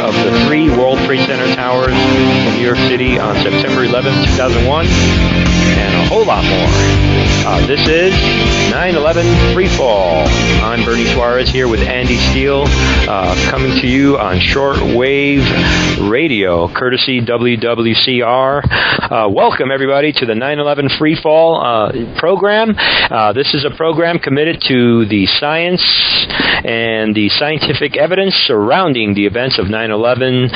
of the 3 World Trade Center towers in New York City on September 11, 2001, and a whole lot more. This is 9/11 Freefall. I'm Bernie Suarez here with Andy Steele, coming to you on shortwave radio, courtesy WWCR. Welcome, everybody, to the 9/11 Freefall program. This is a program committed to the science and the scientific evidence surrounding the events of 9/11.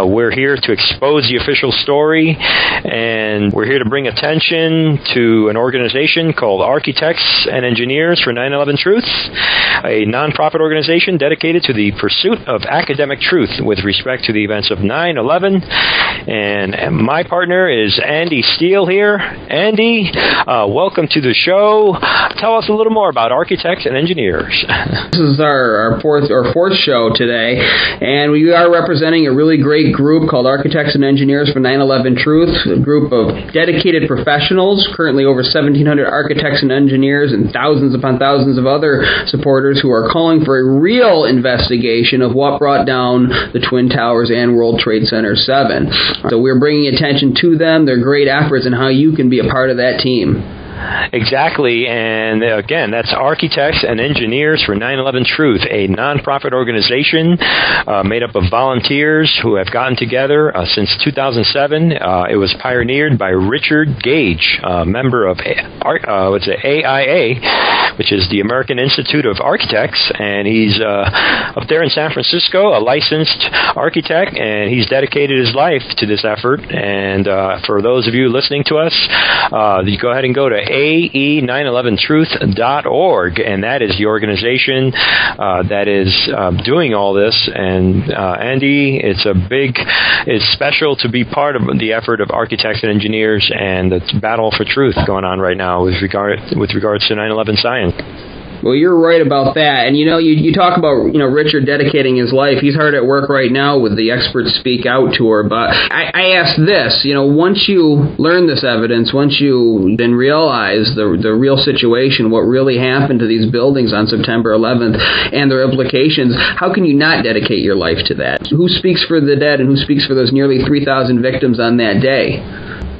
We're here to expose the official story, and we're here to bring attention to an organization called Architects and Engineers for 9/11 Truth, a nonprofit organization dedicated to the pursuit of academic truth with respect to the events of 9/11. And my partner is Andy Steele here. Andy, welcome to the show. Tell us a little more about Architects and Engineers. This is our fourth show today, and we are representing a really great group called Architects and Engineers for 9/11 Truth, a group of dedicated professionals, currently over 1,700 architects and engineers and thousands upon thousands of other supporters who are calling for a real investigation of what brought down the Twin Towers and World Trade Center 7. So we're bringing attention to them, their great efforts, and how you can be a part of that team. Exactly, and again, that's Architects and Engineers for 9/11 Truth, a nonprofit organization made up of volunteers who have gotten together since 2007. It was pioneered by Richard Gage, a member of AIA, which is the American Institute of Architects, and he's up there in San Francisco, a licensed architect, and he's dedicated his life to this effort. And for those of you listening to us, you go ahead and go to ae911truth.org, and that is the organization that is doing all this. And Andy, it's special to be part of the effort of Architects and Engineers and the battle for truth going on right now with regards to 9/11 science. Well, you're right about that. And, you talk about, Richard dedicating his life. He's hard at work right now with the Experts Speak Out tour. But I ask this, once you learn this evidence, once you then realize the real situation, what really happened to these buildings on September 11th and their implications, how can you not dedicate your life to that? Who speaks for the dead and who speaks for those nearly 3,000 victims on that day?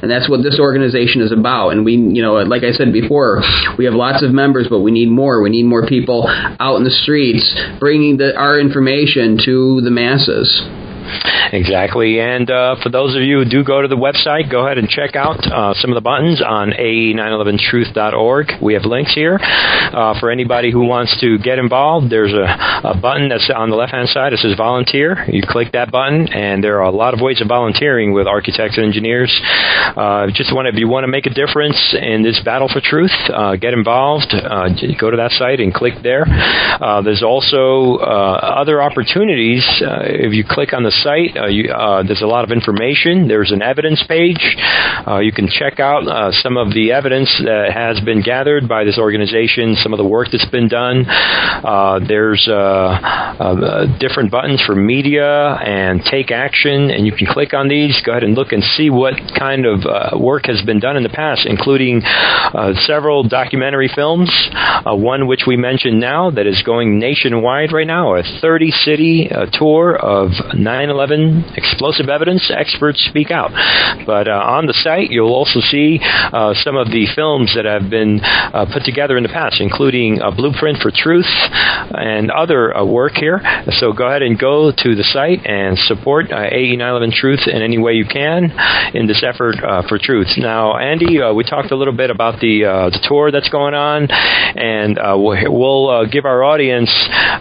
And that's what this organization is about. And we, like I said before, we have lots of members, but we need more. We need more people out in the streets bringing our information to the masses. Exactly, and for those of you who do go to the website, go ahead and check out some of the buttons on ae911truth.org. We have links here for anybody who wants to get involved. There's a button that's on the left-hand side that says volunteer. You click that button, and there are a lot of ways of volunteering with Architects and Engineers. If you want to make a difference in this battle for truth, get involved. Go to that site and click there. There's also other opportunities. If you click on the site, there's a lot of information. There's an evidence page. You can check out some of the evidence that has been gathered by this organization, some of the work that's been done. There's different buttons for media and take action, and you can click on these. Go ahead and look and see what kind of work has been done in the past, including several documentary films, one which we mentioned now that is going nationwide right now, a 30-city tour of 9/11 explosive evidence. Experts speak out. But on the site, you'll also see some of the films that have been put together in the past, including a Blueprint for Truth and other work here. So go ahead and go to the site and support AE911 Truth in any way you can in this effort for truth. Now, Andy, we talked a little bit about the tour that's going on, and we'll give our audience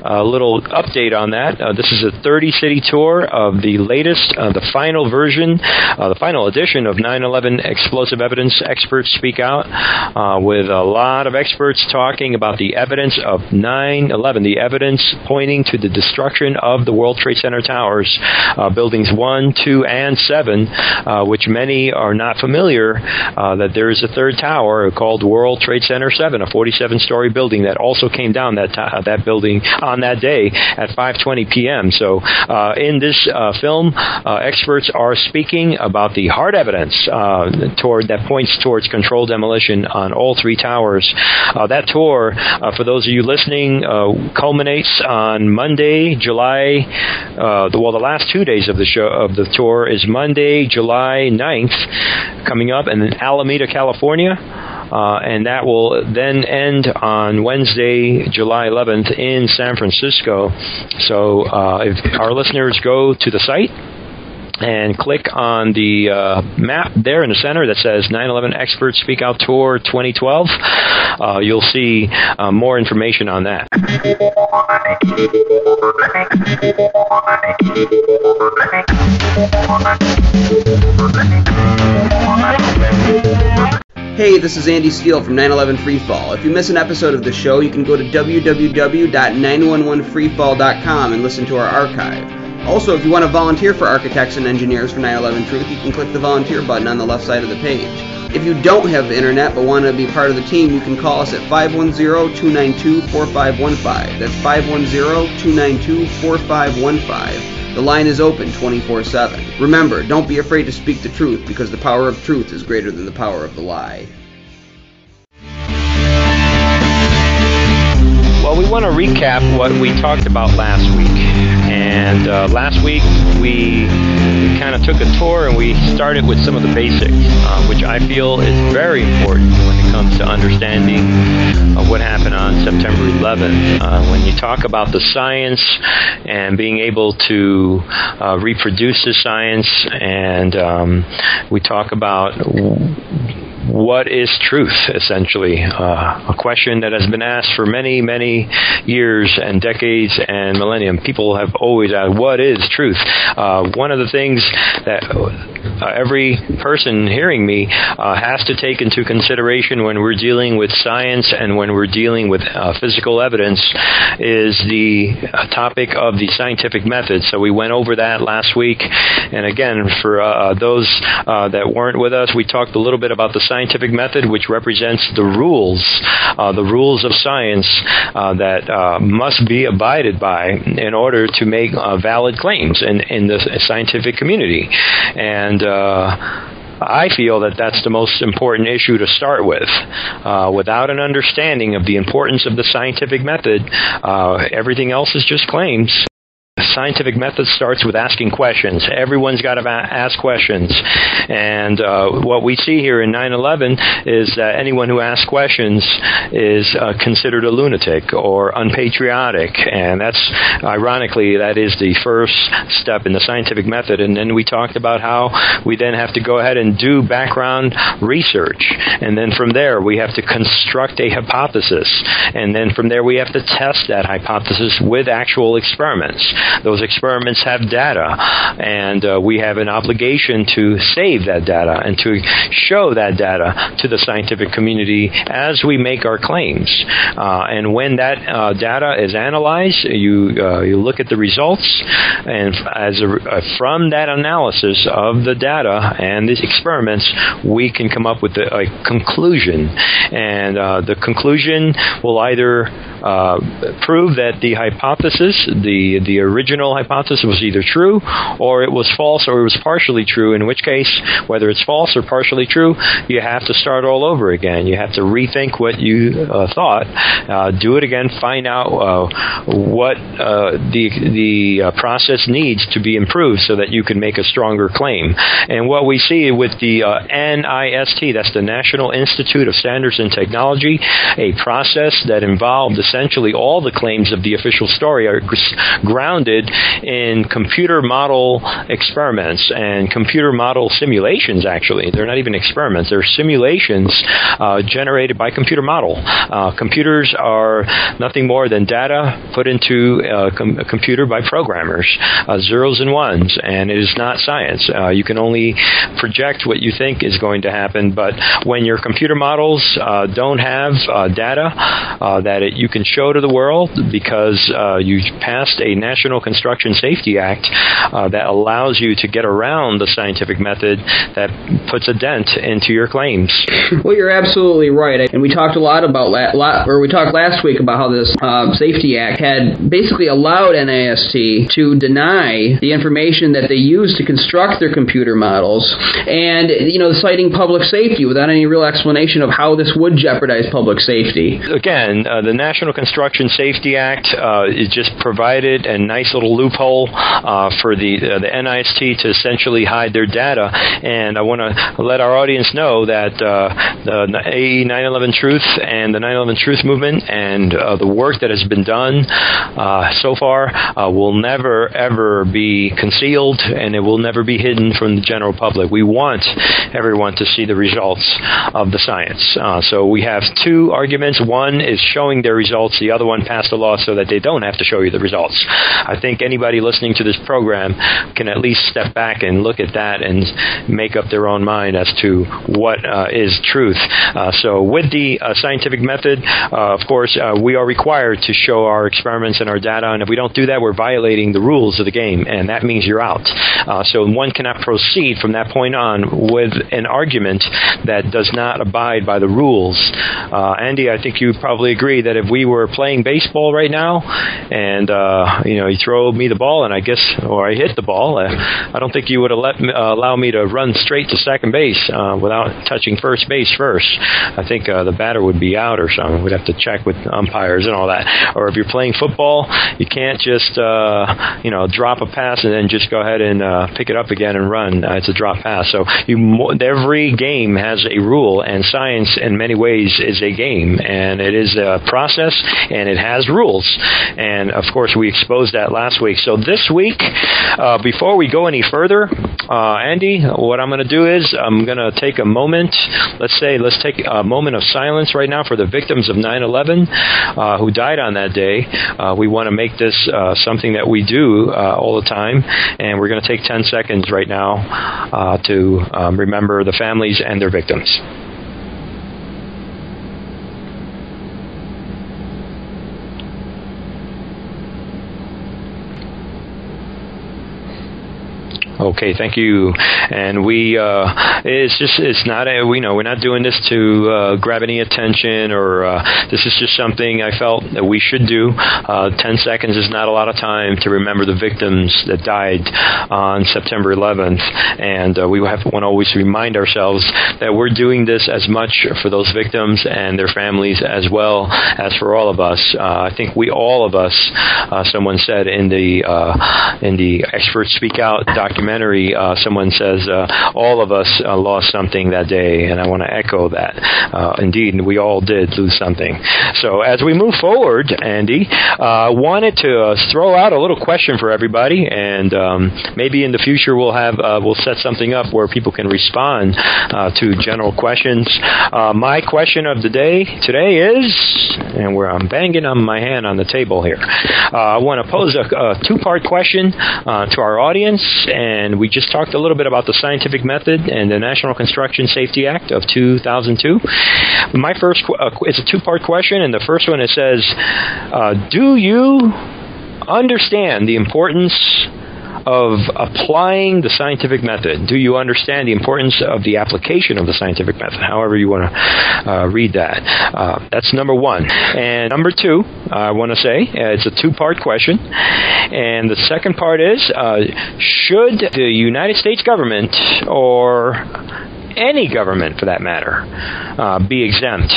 a little update on that. This is a 30-city tour of the latest, the final version, the final edition of 9/11 Explosive Evidence. Experts Speak Out, with a lot of experts talking about the evidence of 9/11, the evidence pointing to the destruction of the World Trade Center towers, buildings 1, 2, and 7, which many are not familiar, that there is a third tower called World Trade Center 7, a 47-story building that also came down that building on that day at 5:20 p.m. So in this film experts are speaking about the hard evidence that points towards controlled demolition on all 3 towers. That tour, for those of you listening, culminates on Monday, July. The last 2 days of the tour is Monday, July 9th, coming up in Alameda, California. And that will then end on Wednesday, July 11th in San Francisco. So if our listeners go to the site and click on the map there in the center that says 9/11 Expert Speak Out Tour 2012, you'll see more information on that. Hey, this is Andy Steele from 9/11 Freefall. If you miss an episode of the show, you can go to www.911freefall.com and listen to our archive. Also, if you want to volunteer for Architects and Engineers for 9/11 Truth, you can click the volunteer button on the left side of the page. If you don't have the internet but want to be part of the team, you can call us at 510-292-4515. That's 510-292-4515. The line is open 24/7. Remember, don't be afraid to speak the truth, because the power of truth is greater than the power of the lie. Well, we want to recap what we talked about last week. And last week we kind of took a tour and we started with some of the basics, which I feel is very important when it comes to understanding what happened on September 11th. When you talk about the science and being able to reproduce the science, and we talk about what is truth, essentially? A question that has been asked for many, many years and decades and millennium. People have always asked, what is truth? One of the things that every person hearing me has to take into consideration when we're dealing with science and when we're dealing with physical evidence is the topic of the scientific method. So we went over that last week. And again, for those that weren't with us, we talked a little bit about the scientific method, which represents the rules of science that must be abided by in order to make valid claims in the scientific community. And I feel that that's the most important issue to start with. Without an understanding of the importance of the scientific method, everything else is just claims. Scientific method starts with asking questions. Everyone's got to ask questions. And what we see here in 9/11 is that anyone who asks questions is considered a lunatic or unpatriotic. And that's, ironically, that is the first step in the scientific method. And then we talked about how we then have to go ahead and do background research. And then from there, we have to construct a hypothesis. And then from there, we have to test that hypothesis with actual experiments. Those experiments have data, and we have an obligation to save that data and to show that data to the scientific community as we make our claims. And when that data is analyzed, you look at the results, and from that analysis of the data and these experiments, we can come up with a conclusion. And the conclusion will either prove that the hypothesis, the original hypothesis, was either true or it was false or it was partially true, in which case, whether it's false or partially true, you have to start all over again. You have to rethink what you thought, do it again, find out what the process needs to be improved so that you can make a stronger claim. And what we see with the NIST, that's the National Institute of Standards and Technology, a process that involved essentially all the claims of the official story are grounded in computer model experiments and computer model simulations, actually. They're not even experiments. They're simulations generated by computer model. Computers are nothing more than data put into a computer by programmers, zeros and ones, and it is not science. You can only project what you think is going to happen, but when your computer models don't have data that you can can show to the world because you passed a National Construction Safety Act that allows you to get around the scientific method that puts a dent into your claims. Well, you're absolutely right. And we talked a lot about we talked last week about how this Safety Act had basically allowed NIST to deny the information that they used to construct their computer models, and citing public safety without any real explanation of how this would jeopardize public safety. Again, the National Construction Safety Act is just provided a nice little loophole for the NIST to essentially hide their data. And I want to let our audience know that the AE 9/11 Truth and the 9/11 Truth movement and the work that has been done so far will never, ever be concealed, and it will never be hidden from the general public. We want everyone to see the results of the science. So we have two arguments. One is showing their results. The other one, passed a law so that they don't have to show you the results. I think anybody listening to this program can at least step back and look at that and make up their own mind as to what is truth. So with the scientific method, of course, we are required to show our experiments and our data, and if we don't do that, we're violating the rules of the game, and that means you're out. So one cannot proceed from that point on with an argument that does not abide by the rules. Andy, I think you probably agree that if we were playing baseball right now, and you throw me the ball, and I hit the ball, I don't think you would allow me to run straight to second base without touching first base first. I think the batter would be out or something. We'd have to check with umpires and all that. Or if you're playing football, you can't just drop a pass and then just go ahead and pick it up again and run. It's a drop pass. So every game has a rule, and science in many ways is a game, and it is a process, and it has rules. And of course, we exposed that last week. So this week, before we go any further, Andy, what I'm going to do is I'm going to take a moment. Let's take a moment of silence right now for the victims of 9/11 who died on that day. We want to make this something that we do all the time, and we're going to take 10 seconds right now to remember the families and their victims. Okay, thank you. And we're not doing this to grab any attention, or this is just something I felt that we should do. 10 seconds is not a lot of time to remember the victims that died on September 11th, and we want to always remind ourselves that we're doing this as much for those victims and their families as well as for all of us. I think all of us, someone said in the Experts Speak Out documentary, someone says all of us lost something that day, and I want to echo that. Indeed, we all did lose something. So as we move forward, Andy, wanted to throw out a little question for everybody, and maybe in the future we'll set something up where people can respond to general questions. My question of the day today is, and I'm banging on my hand on the table here, I want to pose a two-part question to our audience, and we just talked a little bit about the scientific method and the National Construction Safety Act of 2002. My first, it's a two-part question, and the first one, it says, do you understand the importance of applying the scientific method? Do you understand the importance of the application of the scientific method? However you want to read that. That's number one. And number two, I want to say, it's a two-part question. And the second part is, should the United States government, or any government for that matter, be exempt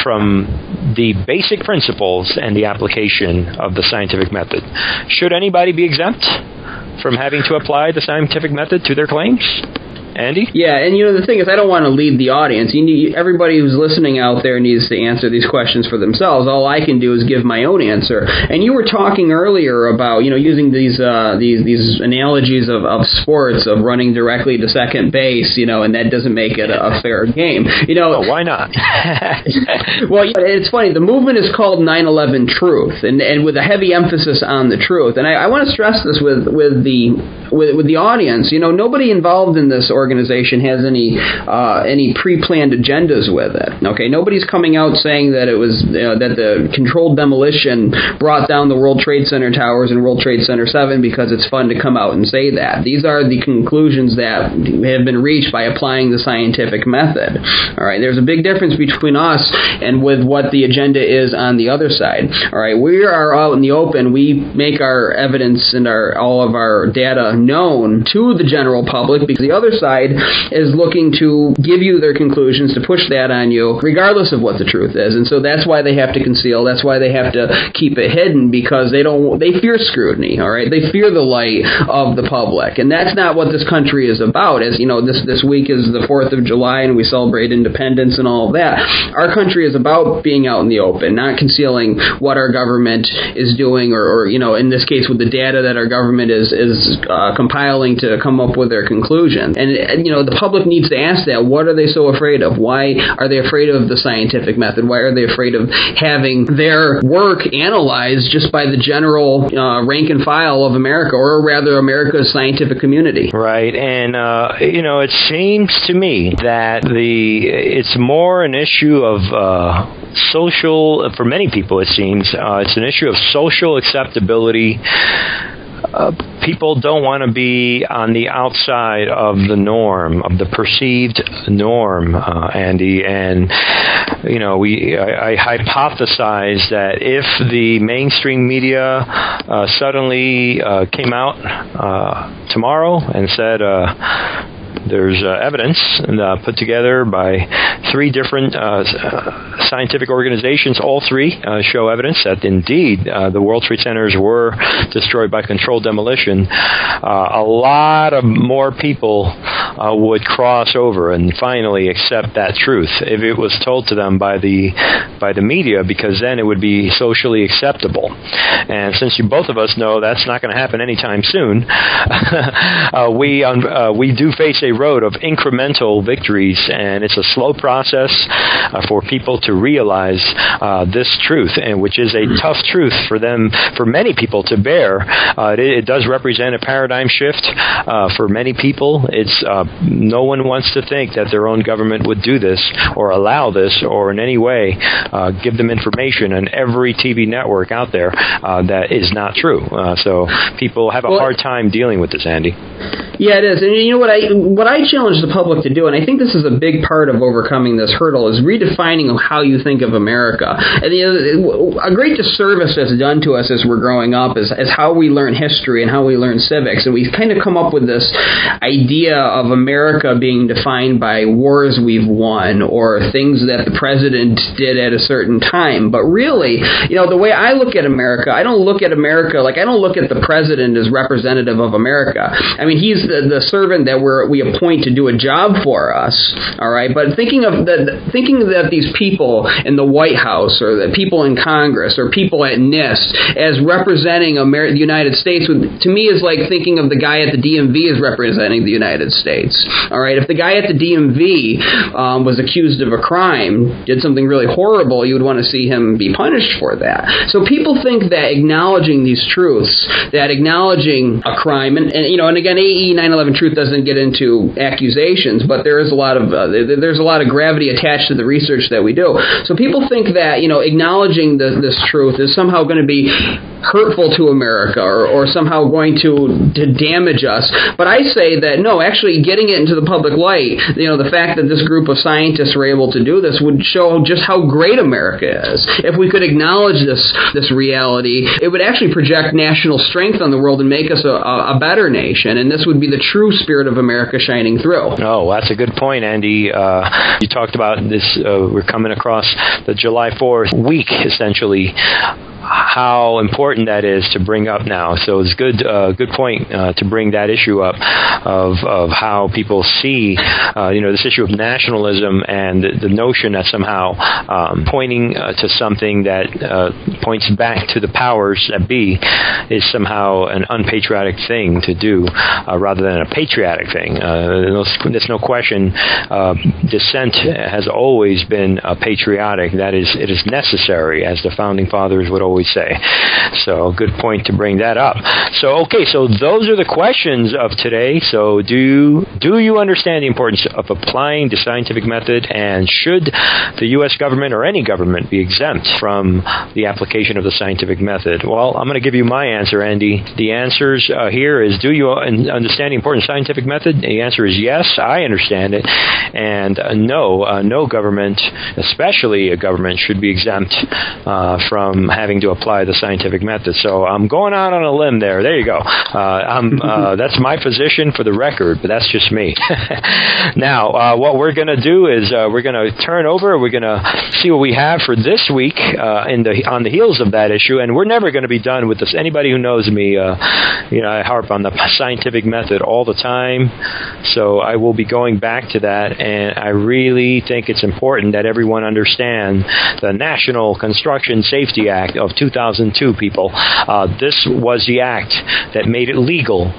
from the basic principles and the application of the scientific method? Should anybody be exempt from having to apply the scientific method to their claims? Andy? Yeah, and the thing is, I don't want to lead the audience. Everybody who's listening out there needs to answer these questions for themselves. All I can do is give my own answer. And you were talking earlier about, using these analogies of sports, of running directly to second base, and that doesn't make it a fair game. Well, why not? Well, it's funny. The movement is called 9/11 Truth, and with a heavy emphasis on the truth. And I want to stress this with the audience. Nobody involved in this organization has any pre-planned agendas with it. Okay, nobody's coming out saying that it was that the controlled demolition brought down the World Trade Center towers and World Trade Center 7 because it's fun to come out and say that. These are the conclusions that have been reached by applying the scientific method. All right, there's a big difference between us and with what the agenda is on the other side. All right, we are out in the open. We make our evidence and all of our data known to the general public because the other side is looking to give you their conclusions, to push that on you, regardless of what the truth is. And so that's why they have to conceal. That's why they have to keep it hidden, because they fear scrutiny. All right, they fear the light of the public, and that's not what this country is about. As you know, this week is the 4th of July, and we celebrate independence and all of that. Our country is about being out in the open, not concealing what our government is doing, or in this case, with the data that our government is compiling to come up with their conclusion. And the public needs to ask that. What are they so afraid of? Why are they afraid of the scientific method? Why are they afraid of having their work analyzed just by the general rank and file of America, or rather America's scientific community? Right, and it seems to me that it's more an issue of social, for many people it seems, it's an issue of social acceptability. People don't want to be on the outside of the norm, of the perceived norm, Andy. And, I hypothesize that if the mainstream media suddenly came out tomorrow and said, there's evidence put together by 3 different scientific organizations. All 3 show evidence that indeed the World Trade Centers were destroyed by controlled demolition. A lot of more people would cross over and finally accept that truth if it was told to them by the media, because then it would be socially acceptable. And since both of us know that's not going to happen anytime soon, we do face a road of incremental victories, and it's a slow process for people to realize this truth, and which is a tough truth for many people to bear. It does represent a paradigm shift for many people. It's no one wants to think that their own government would do this or allow this or in any way give them information on every TV network out there that is not true. So people have a hard time dealing with this, Andy. Yeah, it is. And you know what I challenge the public to do, and I think this is a big part of overcoming this hurdle, is redefining how you think of America. And a great disservice that's done to us as we're growing up is how we learn history and how we learn civics. And we've kind of come up with this idea of America being defined by wars we've won or things that the president did at a certain time. But really, the way I look at America, I don't look at the president as representative of America. I mean, he's the servant that we appoint to do a job for us, all right? But thinking that these people in the White House or the people in Congress or people at NIST as representing the United States, to me is like thinking of the guy at the DMV as representing the United States, all right? If the guy at the DMV was accused of a crime, did something really horrible, you would want to see him be punished for that. So people think that acknowledging these truths, that acknowledging a crime, and again, AE 9/11 Truth doesn't get into accusations, but there is a lot of gravity attached to the research that we do. So people think that acknowledging this truth is somehow going to be hurtful to America or somehow going to damage us. But I say that no, actually getting it into the public light, the fact that this group of scientists were able to do this would show just how great America is. If we could acknowledge this reality, it would actually project national strength on the world and make us a better nation, and this would be the true spirit of America shining through. Oh, that's a good point, Andy. You talked about this, we're coming across the July 4th week, essentially, how important that is to bring up now. So it's good point to bring that issue up of how people see this issue of nationalism and the notion that somehow pointing to something that points back to the powers that be is somehow an unpatriotic thing to do rather than a patriotic thing. There's no question dissent has always been patriotic. That is, it is necessary, as the founding fathers would always we say. So good point to bring that up. So those are the questions of today. So do you understand the importance of applying the scientific method, and should the U.S. government or any government be exempt from the application of the scientific method? Well, I'm going to give you my answer, Andy. The answers here is, do you understand the importance of scientific method? The answer is yes, I understand it. And no government, especially a government, should be exempt from having to apply the scientific method. So I'm going out on a limb there. There you go. That's my position for the record, but that's just me. Now, what we're going to do is we're going to turn over. We're going to see what we have for this week on the heels of that issue, and we're never going to be done with this. Anybody who knows me, I harp on the scientific method all the time, so I will be going back to that, and I really think it's important that everyone understand the National Construction Safety Act of 2002, people. This was the act that made it legal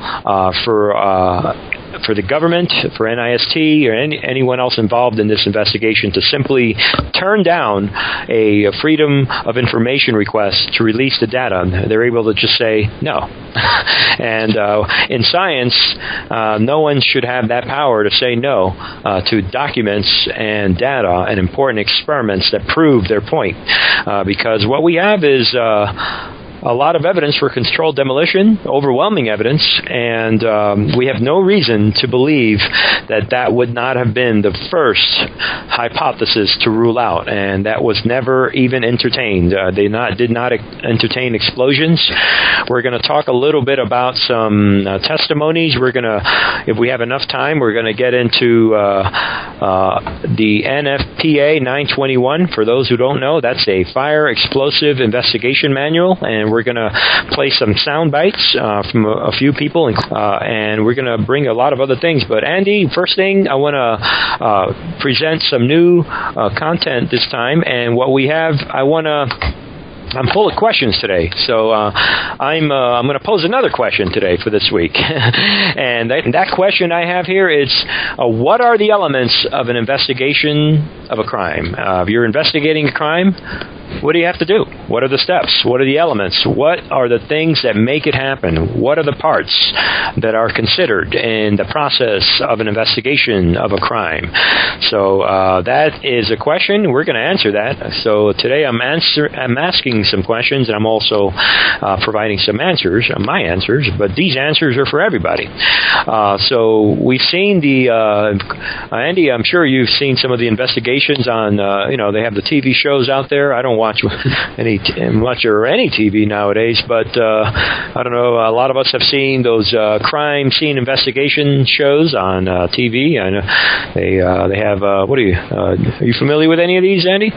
for the government, for NIST, or anyone else involved in this investigation to simply turn down a Freedom of Information request to release the data. They're able to just say no. And in science, no one should have that power to say no to documents and data and important experiments that prove their point. Because what we have is a lot of evidence for controlled demolition, overwhelming evidence, and we have no reason to believe that would not have been the first hypothesis to rule out, and that was never even entertained. They did not entertain explosions. We're going to talk a little bit about some testimonies. We're going to, if we have enough time, we're going to get into the NFPA 921. For those who don't know, that's a fire explosive investigation manual, and we're going to play some sound bites from a few people, and we're going to bring a lot of other things. But Andy, first thing, I want to present some new content this time, and what we have, I'm full of questions today, so I'm going to pose another question today for this week. And that question I have here is, what are the elements of an investigation of a crime? If you're investigating a crime, what do you have to do? What are the steps? What are the elements? What are the things that make it happen? What are the parts that are considered in the process of an investigation of a crime? So that is a question. We're going to answer that. So today I'm asking some questions, and I'm also providing some answers, my answers, but these answers are for everybody. So we've seen Andy, I'm sure you've seen some of the investigations on, they have the TV shows out there. I don't watch much or any TV nowadays, but I don't know, a lot of us have seen those crime scene investigation shows on TV. I know they have, are you familiar with any of these, Andy?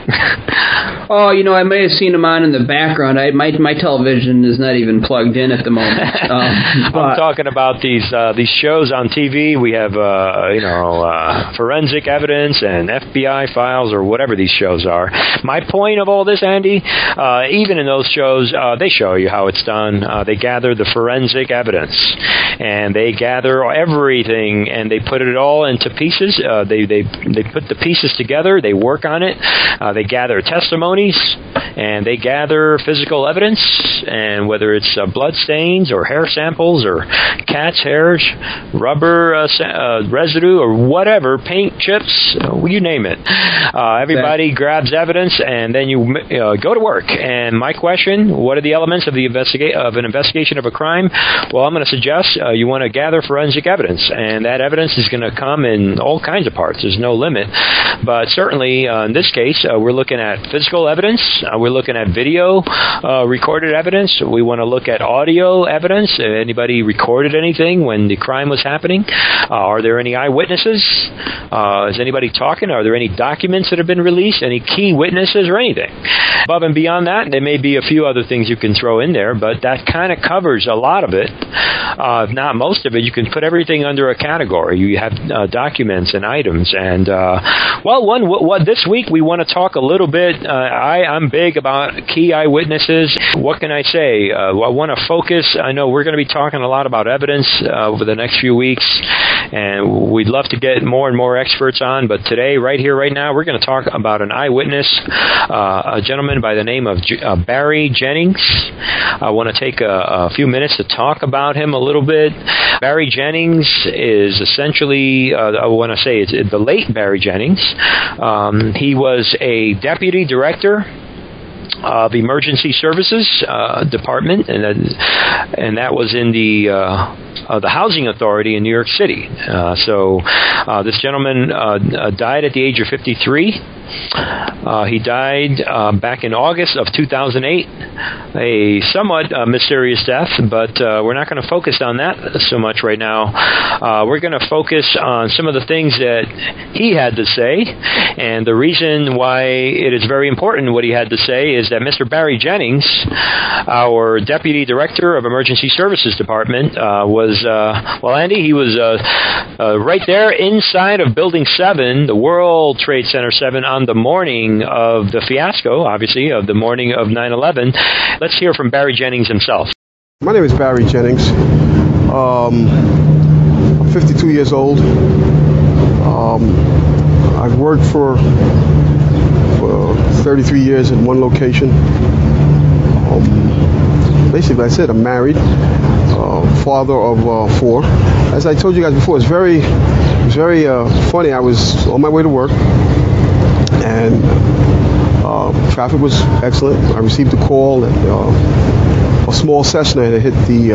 Oh, I may have seen them on in the background. My television is not even plugged in at the moment. I'm talking about these shows on TV. We have forensic evidence and FBI files, or whatever these shows are. My point of all this, Andy, even in those shows, they show you how it's done. They gather the forensic evidence, and they gather everything, and they put it all into pieces. They put the pieces together. They work on it. They gather testimonies, and they gather physical evidence, and whether it's blood stains or hair samples or cat's hairs, rubber residue, or whatever, paint chips, you name it. Everybody grabs evidence, and then you go to work. And my question, what are the elements of an investigation of a crime? Well, I'm going to suggest you want to gather forensic evidence, and that evidence is going to come in all kinds of parts. There's no limit. But certainly, in this case, we're looking at physical evidence. We're looking at video recorded evidence. We want to look at audio evidence. Anybody recorded anything when the crime was happening? Are there any eyewitnesses? Is anybody talking? Are there any documents that have been released? Any key witnesses or anything? Above and beyond that, there may be a few other things you can throw in there, but that kind of covers a lot of it. If not most of it, you can put everything under a category. You have documents and items. And, this week we want to talk a little bit. I'm big about key eyewitnesses. What can I say? I want to focus. I know we're going to be talking a lot about evidence over the next few weeks. And we'd love to get more and more experts on, but today, right here, right now, we're going to talk about an eyewitness, a gentleman by the name of Barry Jennings. I want to take a few minutes to talk about him a little bit. Barry Jennings is essentially, I want to say it's the late Barry Jennings. He was a deputy director of Emergency Services Department, and that was in the Housing Authority in New York City. So this gentleman died at the age of 53. He died back in August of 2008, a somewhat mysterious death, but we're not going to focus on that so much right now. We're going to focus on some of the things that he had to say, and the reason why it is very important what he had to say is that Mr. Barry Jennings, our Deputy Director of Emergency Services Department, was, Andy, he was right there inside of Building 7, the World Trade Center 7, on the morning of the fiasco, obviously, of the morning of 9/11. Let's hear from Barry Jennings himself. My name is Barry Jennings. I'm 52 years old. I've worked for 33 years in one location. Basically, I said I'm married, father of 4. As I told you guys before, it's very funny. I was on my way to work, and traffic was excellent. I received a call that a small Cessna had hit the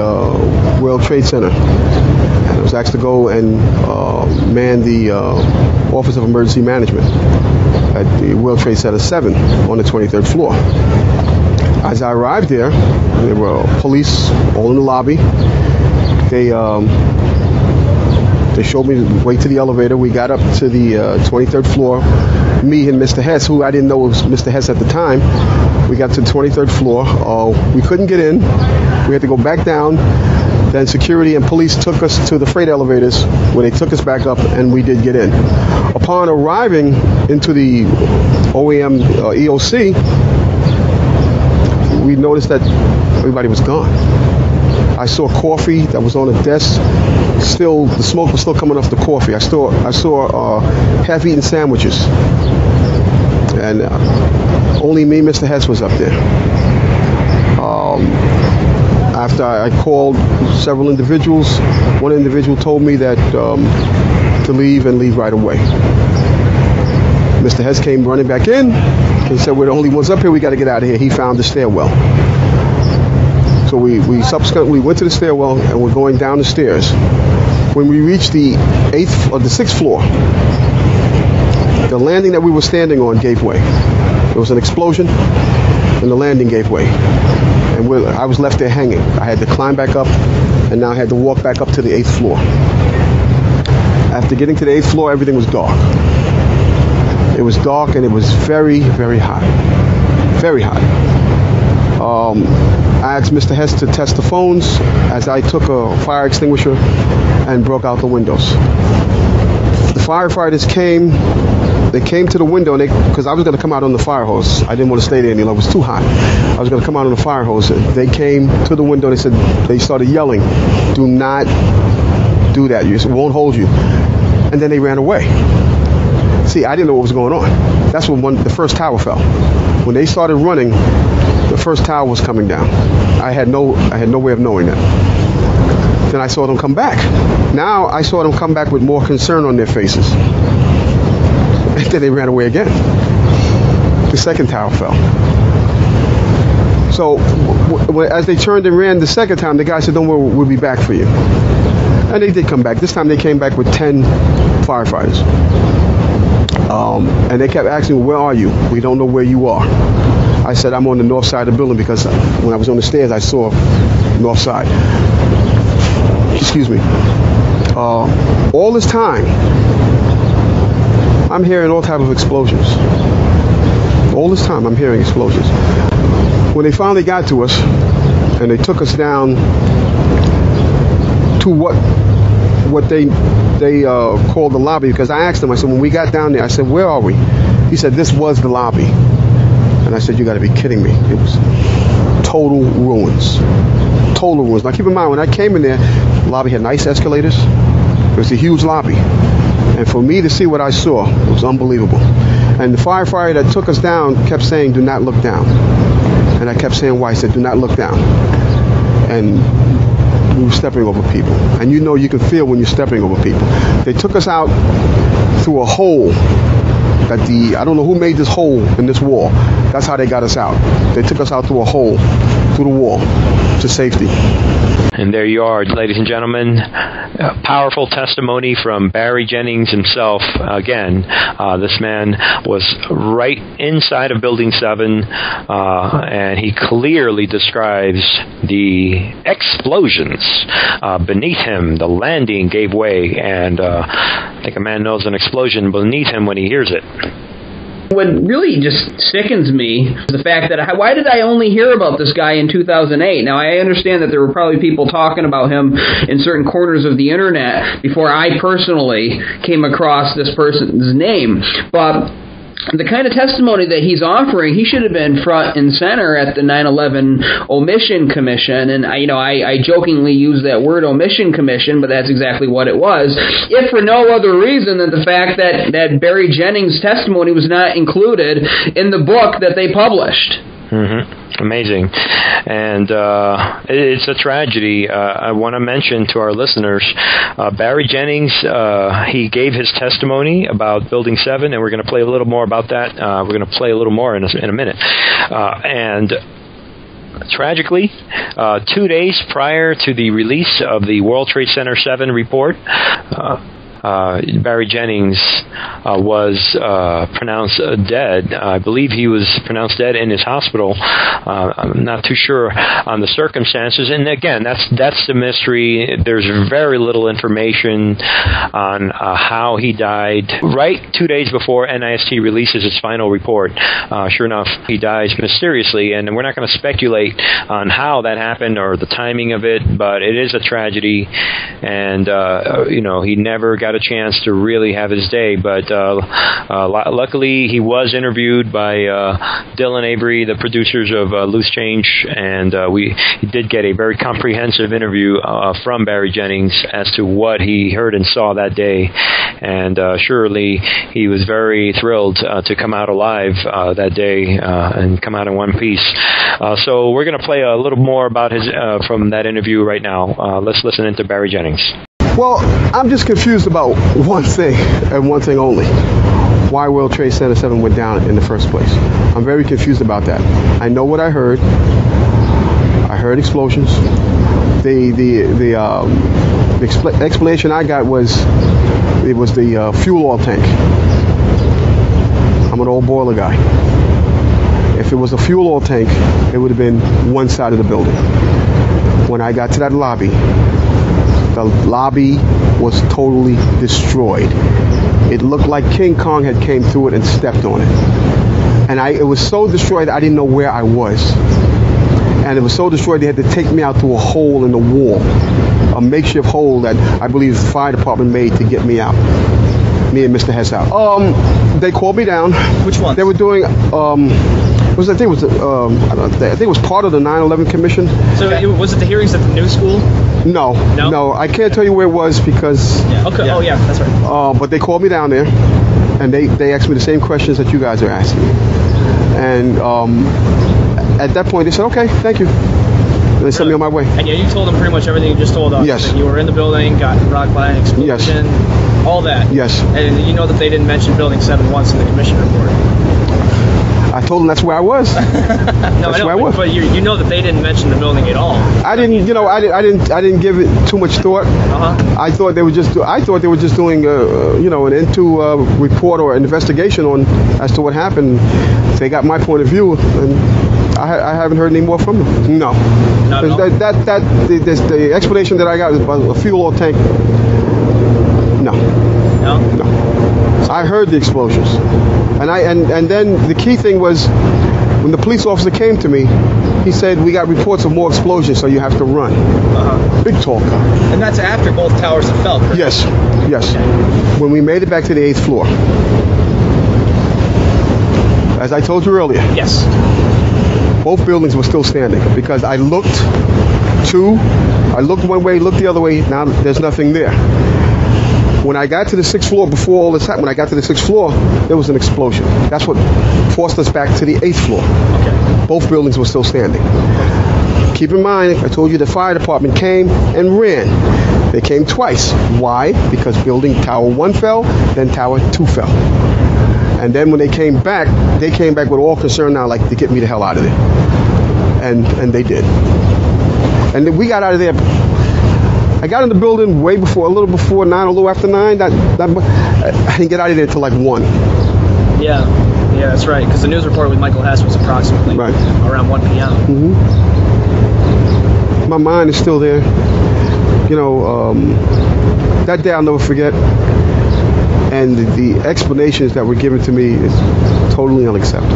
World Trade Center, and I was asked to go and man the Office of Emergency Management at the World Trade Center 7 on the 23rd floor. As I arrived there were police all in the lobby. They showed me the way to the elevator. We got up to the 23rd floor. Me and Mr. Hess, who I didn't know was Mr. Hess at the time, we got to the 23rd floor. We couldn't get in. We had to go back down. Then security and police took us to the freight elevators, where they took us back up, and we did get in. Upon arriving into the OEM EOC, we noticed that everybody was gone. I saw coffee that was on the desk. Still, the smoke was still coming off the coffee. I saw half-eaten sandwiches, and only me, Mr. Hess, was up there. After I called several individuals, one individual told me that to leave and leave right away. Mr. Hess came running back in. He said, "We're the only ones up here. We got to get out of here." He found the stairwell. So we subsequently went to the stairwell, and we're going down the stairs. When we reached the 6th floor, the landing that we were standing on gave way. There was an explosion, and the landing gave way. And I was left there hanging. I had to climb back up, and now I had to walk back up to the 8th floor. After getting to the 8th floor, everything was dark. It was dark, and it was very, very hot. Very hot. I asked Mr. Hess to test the phones as I took a fire extinguisher and broke out the windows. The firefighters came. They came to the window, because I was going to come out on the fire hose. I didn't want to stay there any longer. It was too hot. I was going to come out on the fire hose. They came to the window. They started yelling, "Do not do that. It won't hold you." And then they ran away. See, I didn't know what was going on. That's when the first tower fell. When they started running, the first tower was coming down. I had no way of knowing that. Then I saw them come back. Now I saw them come back with more concern on their faces. And then they ran away again. The second tower fell. So as they turned and ran the second time, the guy said, "Don't worry, we'll be back for you." And they did come back. This time they came back with 10 firefighters. And they kept asking me, "Where are you? We don't know where you are." I said, "I'm on the north side of the building," because when I was on the stairs, I saw north side. Excuse me. All this time, I'm hearing all types of explosions. All this time, I'm hearing explosions. When they finally got to us, and they took us down to what they called the lobby, because I asked them, I said, when we got down there, I said, "Where are we?" He said, "This was the lobby." And I said, "You got to be kidding me." It was total ruins. Total ruins. Now keep in mind, when I came in there, the lobby had nice escalators. It was a huge lobby. And for me to see what I saw, it was unbelievable. And the firefighter that took us down kept saying, do not look down. And I kept saying why. I said, do not look down. And we were stepping over people. And you know, you can feel when you're stepping over people. They took us out through a hole that I don't know who made this hole in this wall. That's how they got us out. They took us out through a hole, through the wall, to safety. And there you are, ladies and gentlemen. Powerful testimony from Barry Jennings himself. Again, this man was right inside of Building 7, and he clearly describes the explosions beneath him. The landing gave way, and I think a man knows an explosion beneath him when he hears it. What really just sickens me is the fact that why did I only hear about this guy in 2008? Now, I understand that there were probably people talking about him in certain corners of the internet before I personally came across this person's name, but the kind of testimony that he's offering, he should have been front and center at the 9/11 Omission Commission. And I jokingly use that word Omission Commission, but that's exactly what it was. If for no other reason than the fact that Barry Jennings' testimony was not included in the book that they published. Mm-hmm. Amazing. And it's a tragedy. I want to mention to our listeners, Barry Jennings, he gave his testimony about Building 7, and we're going to play a little more about that. We're going to play a little more in a minute. And tragically, 2 days prior to the release of the World Trade Center 7 report, Barry Jennings was pronounced dead. I believe he was pronounced dead in his hospital. I'm not too sure on the circumstances. And again, that's the mystery. There's very little information on how he died. Right 2 days before NIST releases its final report, sure enough, he dies mysteriously. And we're not going to speculate on how that happened or the timing of it, but it is a tragedy. And, he never got a chance to really have his day, but luckily he was interviewed by Dylan Avery, the producers of Loose Change, and he did get a very comprehensive interview from Barry Jennings as to what he heard and saw that day, and surely he was very thrilled to come out alive that day and come out in one piece. So we're going to play a little more about his from that interview right now. Let's listen into Barry Jennings. Well, I'm just confused about one thing and one thing only. Why World Trade Center 7 went down in the first place. I'm very confused about that. I know what I heard. I heard explosions. The explanation I got was it was the fuel oil tank. I'm an old boiler guy. If it was a fuel oil tank, it would have been one side of the building. When I got to that lobby, the lobby was totally destroyed. It looked like King Kong had came through it and stepped on it. And it was so destroyed I didn't know where I was. And it was so destroyed they had to take me out through a hole in the wall, a makeshift hole that I believe the fire department made to get me out. Me and Mr. Hess out. They called me down. Which one? They were doing I think it was part of the 9/11 Commission. So was it the hearings at the new school? No. I can't tell you where it was because. Yeah. Okay. Yeah. Oh yeah, that's right. But they called me down there, and they asked me the same questions that you guys are asking. And at that point, they said, "Okay, thank you." And they sent me on my way. And you told them pretty much everything you just told us. Yes. That you were in the building, got rocked by an explosion. Yes. All that. Yes. And you know that they didn't mention Building 7 once in the commission report. I told them that's where I was. No, that's where I was. But you know that they didn't mention the building at all. I didn't. I didn't give it too much thought. I thought they were just. doing an into report or an investigation on as to what happened. They got my point of view, and I haven't heard any more from them. No. The explanation that I got is about a fuel oil tank. No. I heard the explosions, and then the key thing was when the police officer came to me, he said we got reports of more explosions, so you have to run. Big talk. And that's after both towers have fell. Correct? Yes. Okay. When we made it back to the 8th floor, as I told you earlier. Yes. Both buildings were still standing because I looked one way, looked the other way. Now there's nothing there. When I got to the 6th floor, before all this happened, when I got to the 6th floor, there was an explosion. That's what forced us back to the 8th floor. Okay. Both buildings were still standing. Keep in mind, I told you the fire department came and ran. They came twice. Why? Because building Tower 1 fell, then Tower 2 fell. And then when they came back with all concern now, like, to get me the hell out of there. And they did. And then we got out of there. I got in the building way before, a little before 9, a little after 9. I didn't get out of there until like 1. Yeah, that's right. Because the news report with Michael Hess was approximately around 1 p.m. Mm-hmm. My mind is still there. You know, that day I'll never forget. And the explanations that were given to me is totally unacceptable.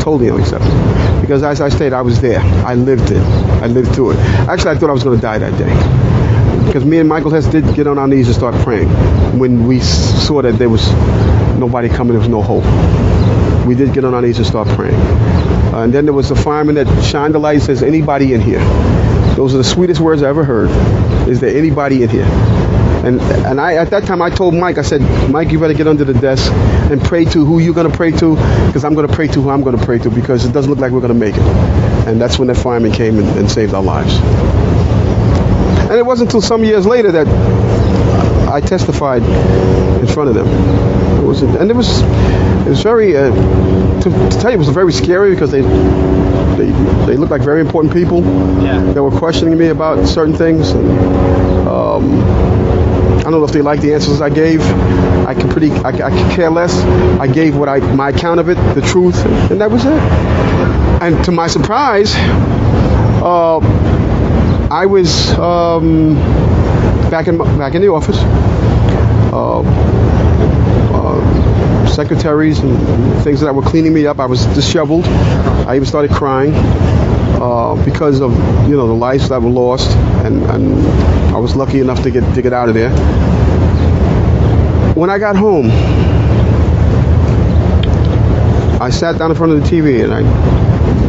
Totally unacceptable. Because as I stated, I was there. I lived it. I lived through it. Actually, I thought I was going to die that day. Because me and Michael Hess did get on our knees and start praying when we saw that there was nobody coming, there was no hope. We did get on our knees and start praying. And then there was the fireman that shined the light and says, anybody in here? Those are the sweetest words I ever heard. Is there anybody in here? And I, at that time, I told Mike, I said, Mike, you better get under the desk and pray to who you're going to pray to, because I'm going to pray to who I'm going to pray to, because it doesn't look like we're going to make it. And that's when that fireman came and saved our lives. And it wasn't until some years later that I testified in front of them. It was very, to tell you, it was very scary, because they looked like very important people that were questioning me about certain things. And, I don't know if they liked the answers I gave. I could care less. I gave my account of it, the truth, and that was it. And to my surprise, I was back in the office. Secretaries and things that were cleaning me up, I was disheveled. I even started crying because of the lives that were lost, and I was lucky enough to get out of there. When I got home, I sat down in front of the TV, and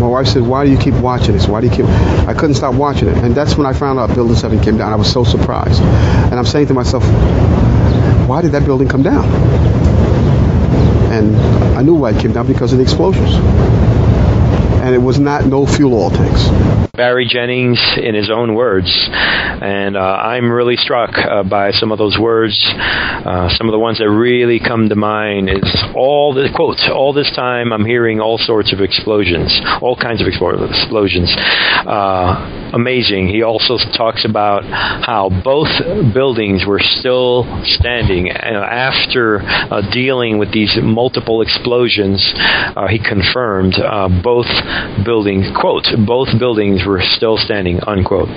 my wife said, "Why do you keep watching this? Why do you keep?" I couldn't stop watching it, and that's when I found out Building 7 came down. I was so surprised, and I'm saying to myself, "Why did that building come down?" And I knew why it came down, because of the explosions. And it was no fuel oil tanks. Barry Jennings, in his own words, and I'm really struck by some of those words. Some of the ones that really come to mind is all this time I'm hearing all sorts of explosions, all kinds of explosions. Amazing. He also talks about how both buildings were still standing after dealing with these multiple explosions. He confirmed both buildings, quote, both buildings were still standing, unquote.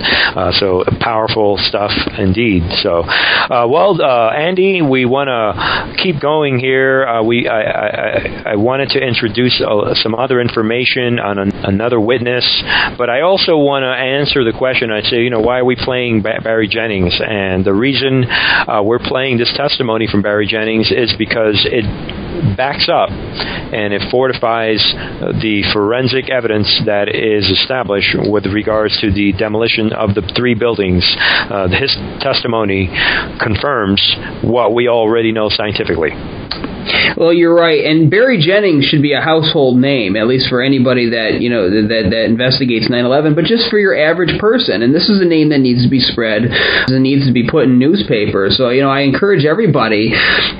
So powerful stuff indeed. So, Andy, we want to keep going here. I wanted to introduce some other information on another witness, but I also want to answer the question. I say, why are we playing Barry Jennings? And the reason we're playing this testimony from Barry Jennings is because it backs up and it fortifies the forensic evidence that is established with regards to the demolition of the 3 buildings. His testimony confirms what we already know scientifically. Well, you're right, and Barry Jennings should be a household name, at least for anybody that that investigates 9/11. But just for your average person, and this is a name that needs to be spread, that needs to be put in newspapers. So I encourage everybody,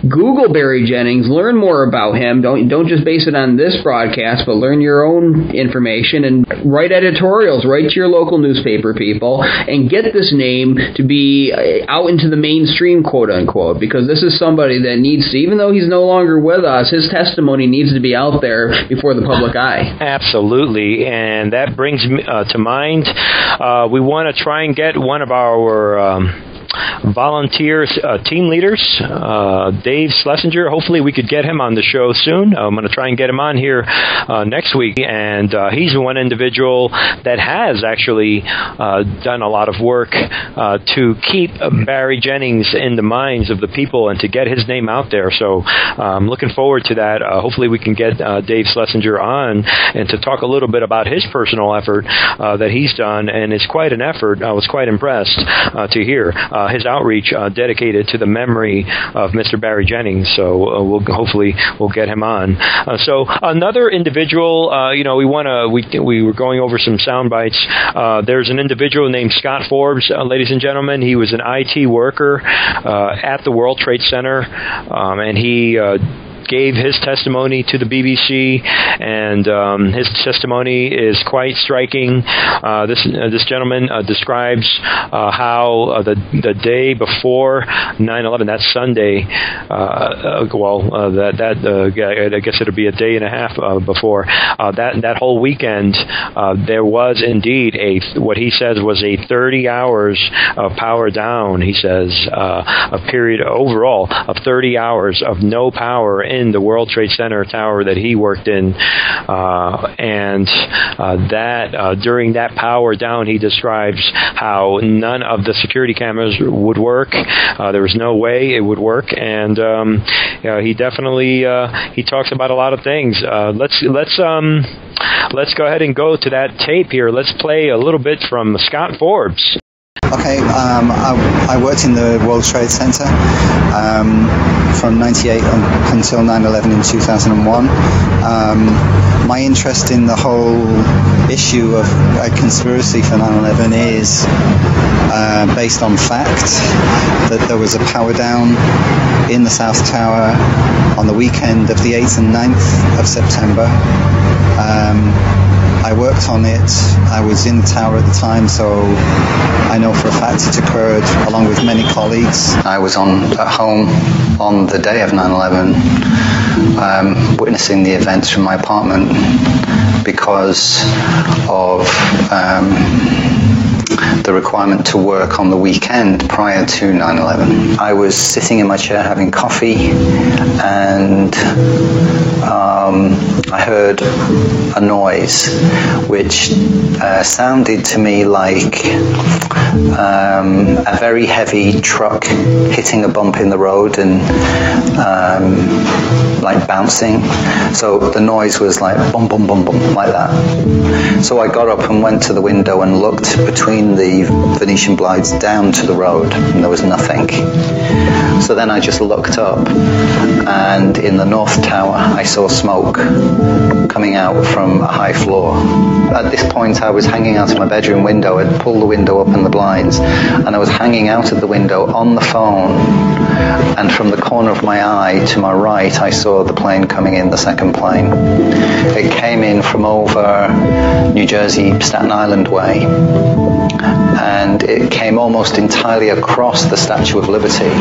Google Barry Jennings, learn more about him. Don't just base it on this broadcast, but learn your own information and write editorials. Write to your local newspaper people and get this name to be out into the mainstream, quote unquote, because this is somebody that needs to, even though he's no longer with us, his testimony needs to be out there before the public eye. Absolutely, and that brings me to mind, we want to try and get one of our volunteer team leaders, Dave Schlesinger. Hopefully we could get him on the show soon. I'm going to try and get him on here next week, and he's one individual that has actually done a lot of work to keep Barry Jennings in the minds of the people and to get his name out there. So I'm looking forward to that. Hopefully we can get Dave Schlesinger on and to talk a little bit about his personal effort that he's done, and it's quite an effort. I was quite impressed to hear. his outreach dedicated to the memory of Mr. Barry Jennings. So we'll get him on. So another individual, we were going over some sound bites. There's an individual named Scott Forbes, ladies and gentlemen. He was an IT worker at the World Trade Center, and he gave his testimony to the BBC, and his testimony is quite striking. This gentleman describes how the day before 9/11, that Sunday, I guess it'll be a day and a half before that whole weekend, there was indeed what he says was a 30 hours of power down. He says a period overall of 30 hours of no power in the World Trade Center tower that he worked in, and during that power down, he describes how none of the security cameras would work. There was no way it would work, and he definitely he talks about a lot of things. Let's go ahead and go to that tape here. Let's play a little bit from Scott Forbes. Okay, I worked in the World Trade Center from 98 until 9/11 in 2001. My interest in the whole issue of a conspiracy for 9/11 is based on fact, that there was a power down in the South Tower on the weekend of the 8th and 9th of September. I worked on it. I was in the tower at the time, so I know for a fact it occurred along with many colleagues. I was at home on the day of 9/11, witnessing the events from my apartment because of the requirement to work on the weekend prior to 9/11. I was sitting in my chair having coffee, and I heard a noise which sounded to me like a very heavy truck hitting a bump in the road and like bouncing. So the noise was like bum bum bum bum like that. So I got up and went to the window and looked between the Venetian blinds down to the road, and there was nothing. So then I just looked up, and in the North Tower I saw smoke coming out from a high floor. At this point I was hanging out of my bedroom window. I'd pulled the window up and the blinds, and I was hanging out of the window on the phone, and from the corner of my eye to my right I saw the plane coming in, the second plane. It came in from over New Jersey, Staten Island way, and it came almost entirely across the Statue of Liberty,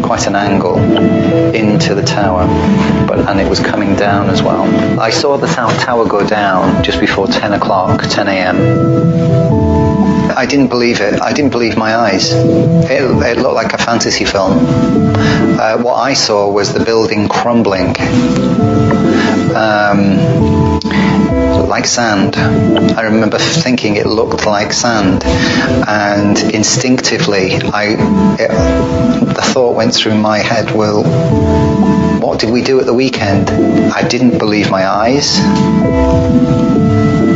quite an angle, into the tower, and it was coming down as well. I saw the South Tower go down just before 10 a.m. I didn't believe it. I didn't believe my eyes. It looked like a fantasy film. What I saw was the building crumbling. Like sand. I remember thinking it looked like sand, and instinctively the thought went through my head, well, what did we do at the weekend? I didn't believe my eyes,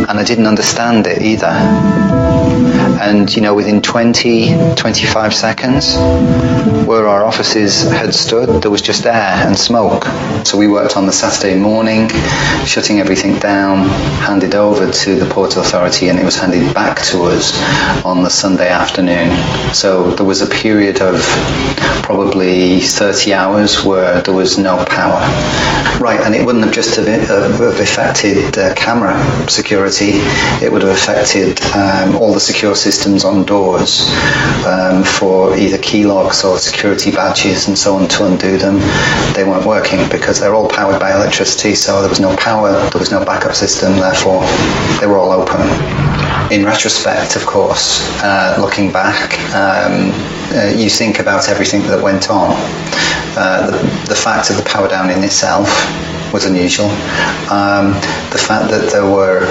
and I didn't understand it either. And within 25 seconds, where our offices had stood, there was just air and smoke. So we worked on the Saturday morning, shutting everything down, handed over to the Port Authority, and it was handed back to us on the Sunday afternoon. So there was a period of probably 30 hours where there was no power. Right, and it wouldn't have just have affected camera security, it would have affected all the secure systems on doors for either key locks or security badges and so on. To undo them, they weren't working because they're all powered by electricity, so there was no power, there was no backup system, therefore they were all open. In retrospect, of course, looking back, you think about everything that went on. The fact of the power down in itself was unusual. The fact that there were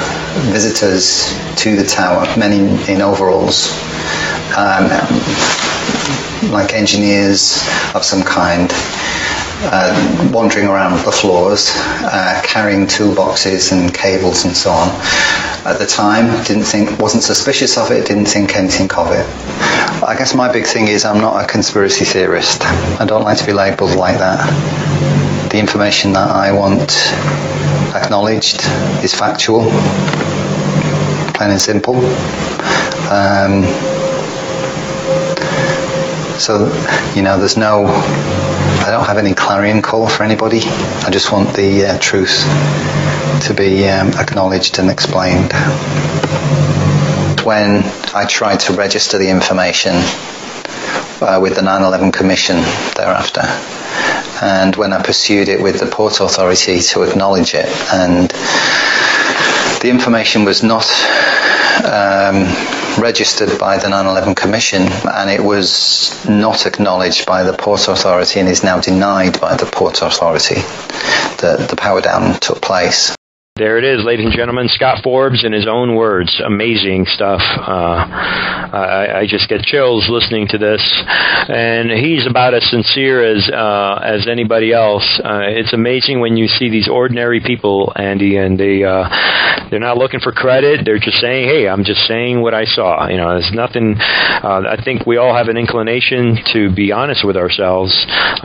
visitors to the tower, many in overalls, like engineers of some kind, wandering around the floors, carrying toolboxes and cables and so on. At the time, wasn't suspicious of it, didn't think anything of it. I guess my big thing is I'm not a conspiracy theorist. I don't like to be labelled like that. The information that I want acknowledged is factual, plain and simple. So, I don't have any clarion call for anybody. I just want the truth to be acknowledged and explained. When I tried to register the information with the 9/11 Commission thereafter, and when I pursued it with the Port Authority to acknowledge it, and the information was not registered by the 9/11 Commission, and it was not acknowledged by the Port Authority and is now denied by the Port Authority. The power down took place. There it is, ladies and gentlemen, Scott Forbes in his own words. Amazing stuff. I just get chills listening to this, and he's about as sincere as anybody else. It's amazing when you see these ordinary people, Andy, and they're not looking for credit. They're just saying, "Hey, I'm just saying what I saw." There's nothing. I think we all have an inclination to be honest with ourselves,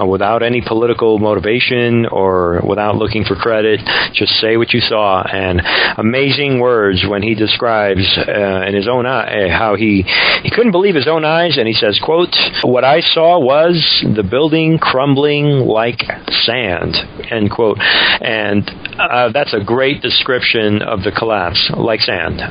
without any political motivation or without looking for credit. Just say what you saw. And amazing words when he describes in his own eye how he couldn't believe his own eyes, and he says, quote, "What I saw was the building crumbling like sand," end quote. And that's a great description of the collapse, like sand.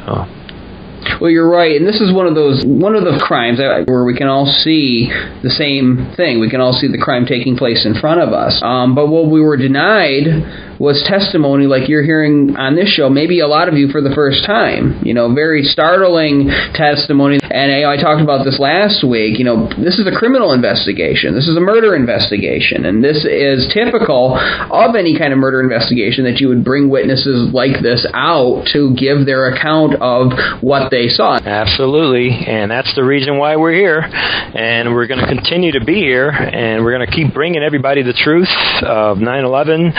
Well, you're right, and this is one of the crimes where we can all see the same thing. We can all see the crime taking place in front of us. But what we were denied was testimony like you're hearing on this show, maybe a lot of you for the first time. Very startling testimony. And I talked about this last week. This is a criminal investigation. This is a murder investigation. And this is typical of any kind of murder investigation, that you would bring witnesses like this out to give their account of what they saw. Absolutely. And that's the reason why we're here. And we're going to continue to be here. And we're going to keep bringing everybody the truth of 9/11.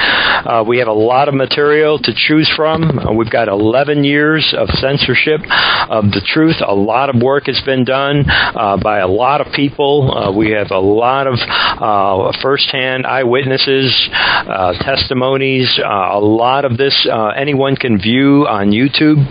We have a lot of material to choose from. We've got 11 years of censorship of the truth. A lot of work has been done by a lot of people. We have a lot of first-hand eyewitnesses, testimonies. A lot of this anyone can view on YouTube.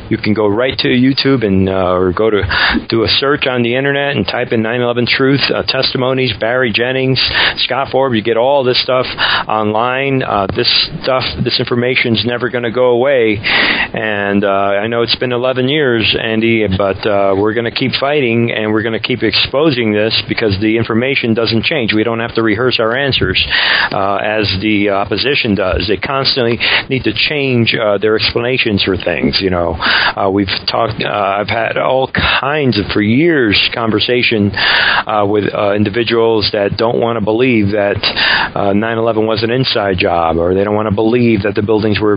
You can go right to YouTube and or go to do a search on the internet and type in 9/11 Truth testimonies, Barry Jennings, Scott Forbes. You get all this stuff online. This information is never going to go away. And I know it's been 11 years, Andy, but we're going to keep fighting, and we're going to keep exposing this because the information doesn't change. We don't have to rehearse our answers as the opposition does. They constantly need to change their explanations for things. We've talked, I've had all kinds of, for years, conversation with individuals that don't want to believe that 9/11 was an inside job, or they don't want to believe that the buildings were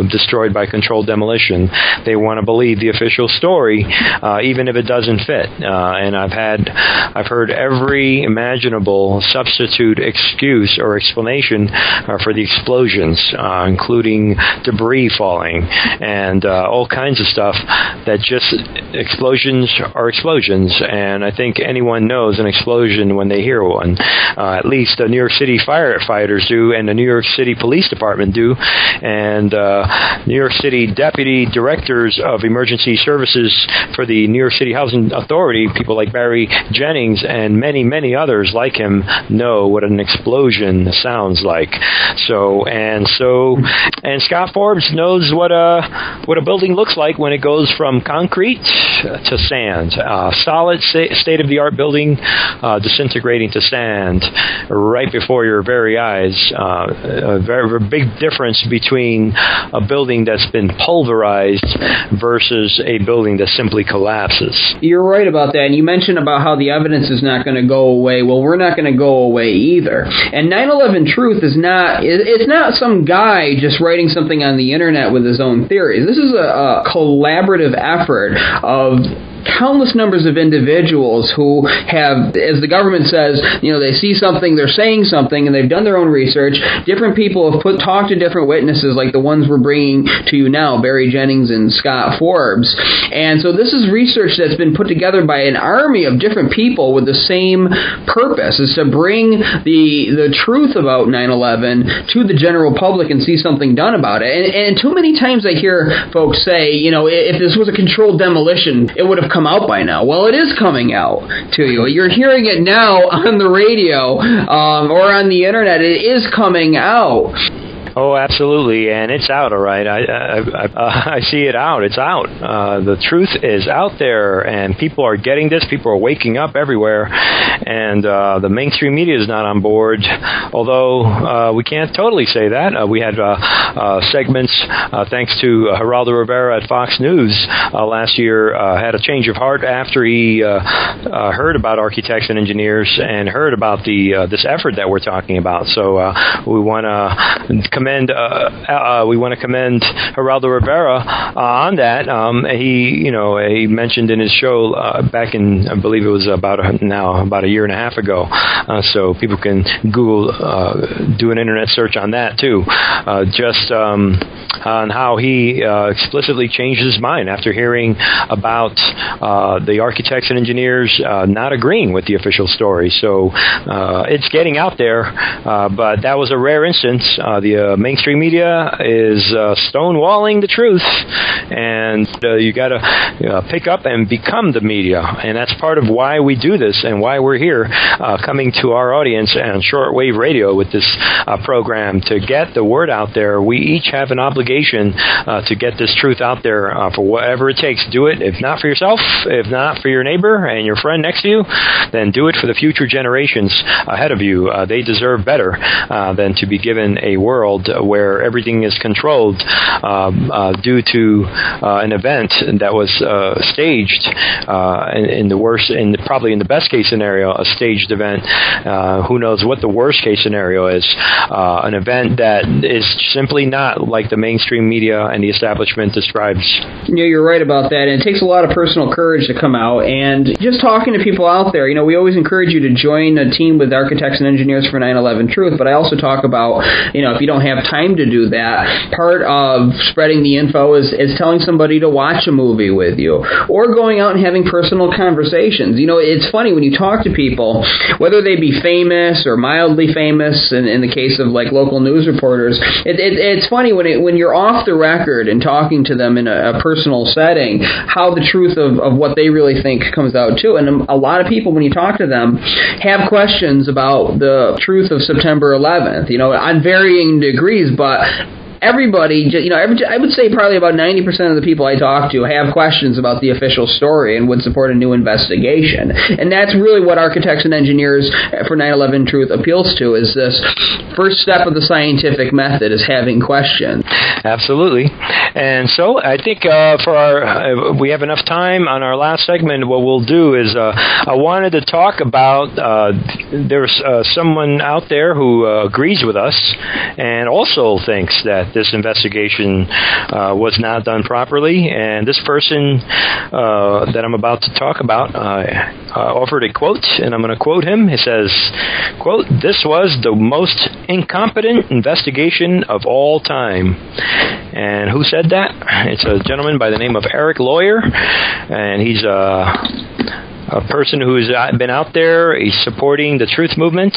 destroyed by controlled demolition. They want to believe the official story, even if it doesn't fit. And I've heard every imaginable substitute excuse or explanation for the explosions, including debris falling and all kinds of stuff. That just explosions are explosions, and I think anyone knows an explosion when they hear one. At least the New York City firefighters do, and the New York City Police Department do, and New York City deputy directors of emergency services for the New York City Housing Authority, people like Barry Jennings and many, many others like him, know what an explosion sounds like. And Scott Forbes knows what a building looks like when it goes from concrete to sand. Solid state-of-the-art building disintegrating to sand right before your very eyes. A very big difference between a building that's been pulverized versus a building that simply collapses. You're right about that, and you mentioned about how the evidence is not going to go away. Well, we're not going to go away either. And 9/11 Truth is it's not some guy just writing something on the internet with his own theories. This is a collaborative effort of countless numbers of individuals who have, as the government says, they see something, they're saying something, and they've done their own research. Different people have talked to different witnesses, like the ones we're bringing to you now, Barry Jennings and Scott Forbes. And so this is research that's been put together by an army of different people with the same purpose, is to bring the truth about 9/11 to the general public and see something done about it. And too many times I hear folks say, if this was a controlled demolition, it would have come out by now. Well, it is coming out to you. You're hearing it now on the radio or on the internet. It is coming out. Oh, absolutely, and it's out, all right. I see it out. It's out. The truth is out there, and people are getting this. People are waking up everywhere, and the mainstream media is not on board, although we can't totally say that. We had segments, thanks to Geraldo Rivera at Fox News last year, had a change of heart after he heard about architects and engineers and heard about this effort that we're talking about. So we want to commend Geraldo Rivera on that. He mentioned in his show back in, I believe it was about a year and a half ago. So people can Google, do an internet search on that too. Just on how he explicitly changed his mind after hearing about the architects and engineers not agreeing with the official story. So it's getting out there, but that was a rare instance. The mainstream media is stonewalling the truth, and you got to pick up and become the media, and that's part of why we do this and why we're here, coming to our audience on shortwave radio with this program to get the word out there. We each have an obligation to get this truth out there for whatever it takes. Do it, if not for yourself, if not for your neighbor and your friend next to you, then do it for the future generations ahead of you. They deserve better than to be given a world where everything is controlled due to an event that was staged probably in the best case scenario, a staged event. Who knows what the worst case scenario is? An event that is simply not like the mainstream media and the establishment describes. You're right about that, and it takes a lot of personal courage to come out. And just talking to people out there, we always encourage you to join a team with Architects and Engineers for 9/11 Truth, but I also talk about, if you don't have time to do that, part of spreading the info is telling somebody to watch a movie with you, or going out and having personal conversations. It's funny when you talk to people, whether they be famous or mildly famous, in the case of like local news reporters, it's funny when you're off the record and talking to them in a personal setting, how the truth of what they really think comes out too. And a lot of people, when you talk to them, have questions about the truth of September 11th, on varying degrees, but everybody, I would say probably about 90% of the people I talk to have questions about the official story and would support a new investigation. And that's really what Architects and Engineers for 9/11 Truth appeals to, is this first step of the scientific method is having questions. Absolutely. And so I think we have enough time on our last segment. What we'll do is I wanted to talk about there's someone out there who agrees with us and also thinks that this investigation was not done properly. And this person that I'm about to talk about offered a quote, and I'm going to quote him. He says, quote, "This was the most incompetent investigation of all time." And who said that? It's a gentleman by the name of Eric Lawyer, and he's a person who's been out there. He's supporting the truth movement.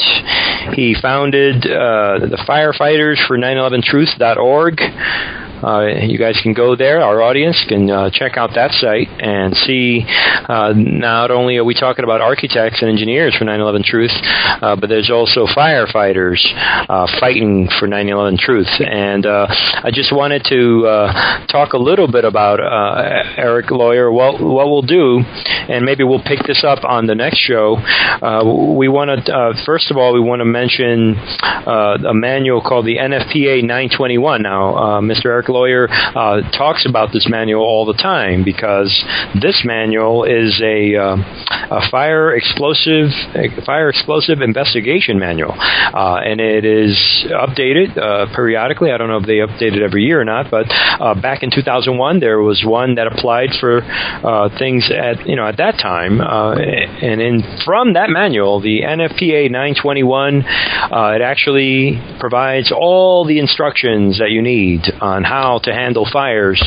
He founded the firefighters for 911truth.org. You guys can go there. Our audience can check out that site and see not only are we talking about architects and engineers for 9/11 Truth, but there's also firefighters fighting for 9/11 Truth. And I just wanted to talk a little bit about Eric Lawyer. What we'll do, and maybe we'll pick this up on the next show. We want to first of all, we want to mention a manual called the NFPA 921. Now, Mr. Eric Lawyer talks about this manual all the time, because this manual is a fire explosive investigation manual, and it is updated periodically. I don't know if they update it every year or not, but back in 2001 there was one that applied for things at that time, and from that manual, the NFPA 921, it actually provides all the instructions that you need on how to handle fires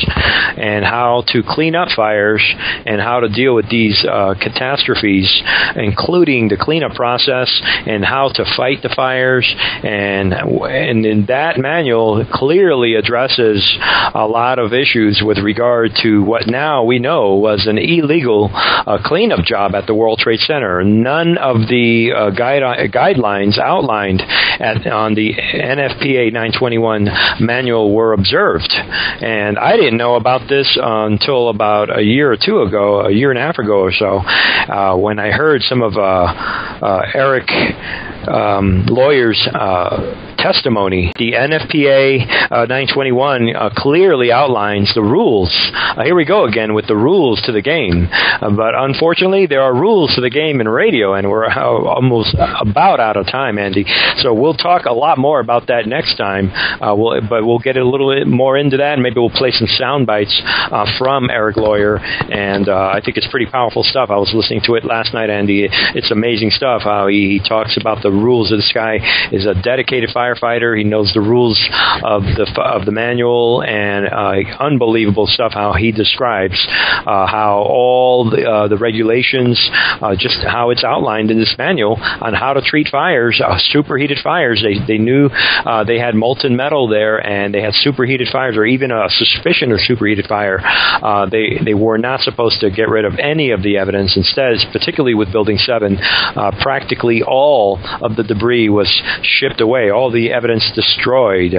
and how to clean up fires and how to deal with these catastrophes, including the cleanup process and how to fight the fires. And in that manual clearly addresses a lot of issues with regard to what now we know was an illegal cleanup job at the World Trade Center. None of the guidelines outlined on the NFPA 921 manual were observed. And I didn't know about this until about a year and a half ago or so, when I heard some of Eric Lawyer's testimony. The NFPA 921 clearly outlines the rules. Here we go again with the rules to the game. But unfortunately, there are rules to the game in radio, and we're almost about out of time, Andy. So we'll talk a lot more about that next time. But we'll get a little bit more into that, and maybe we'll play some sound bites from Eric Lawyer. And I think it's pretty powerful stuff. I was listening to it last night, Andy. It's amazing stuff how he talks about the rules. This guy is a dedicated firefighter. He knows the rules of the manual, and unbelievable stuff how he describes how all the regulations, just how it's outlined in this manual on how to treat fires, superheated fires. They knew they had molten metal there, and they had superheated fires, or even a suspicion of superheated fire. They were not supposed to get rid of any of the evidence. Instead, particularly with Building 7, practically all of the debris was shipped away, all the evidence destroyed.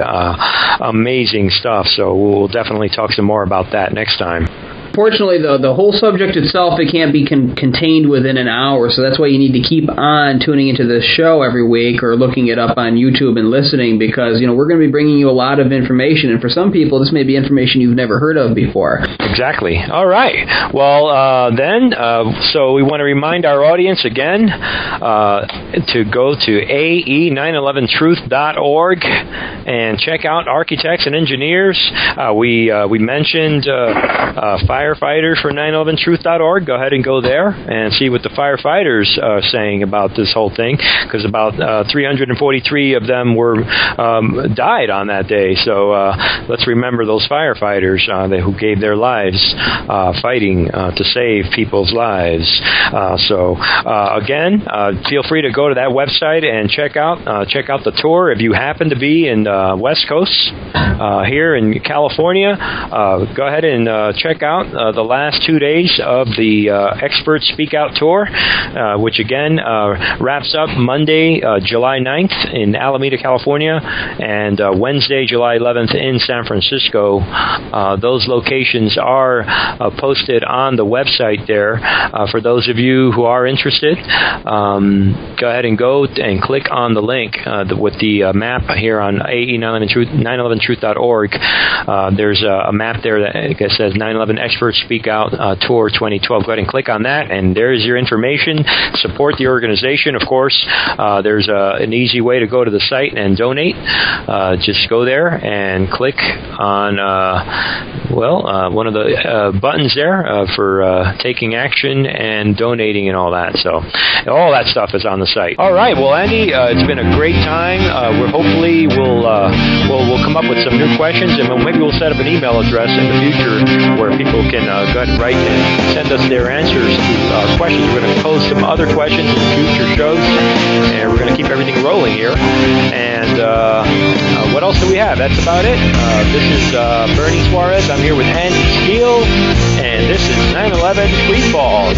Amazing stuff. So we'll definitely talk some more about that next time. Unfortunately, the whole subject itself, it can't be contained within an hour, so that's why you need to keep on tuning into this show every week or looking it up on YouTube and listening, because, we're going to be bringing you a lot of information, and for some people, this may be information you've never heard of before. Exactly. All right. Well, so we want to remind our audience again to go to ae911truth.org and check out Architects and Engineers. We mentioned firefighters for 911truth.org. Go ahead and go there and see what the firefighters are saying about this whole thing, because about 343 of them died on that day. So let's remember those firefighters who gave their lives fighting to save people's lives. Again, feel free to go to that website and check out the tour. If you happen to be in West Coast here in California, go ahead and check out the last 2 days of the Expert Speak Out Tour, which again wraps up Monday, July 9th in Alameda, California, and Wednesday, July 11th in San Francisco. Those locations are posted on the website there. For those of you who are interested, go ahead and go and click on the link with the map here on ae911truth.org. There's a map there that says 9/11 Expert Speak Out Tour 2012. Go ahead and click on that, and there's your information. Support the organization, of course. There's an easy way to go to the site and donate. Just go there and click on one of the buttons there for taking action and donating and all that. So all that stuff is on the site. All right. Well, Andy, it's been a great time. We'll come up with some new questions, and maybe we'll set up an email address in the future where people can go ahead and write and send us their answers to questions. We're going to pose some other questions in future shows, and we're going to keep everything rolling here. And what else do we have? That's about it. This is Bernie Suarez. I'm here with Andy Steele, and this is 9/11 Free Fall.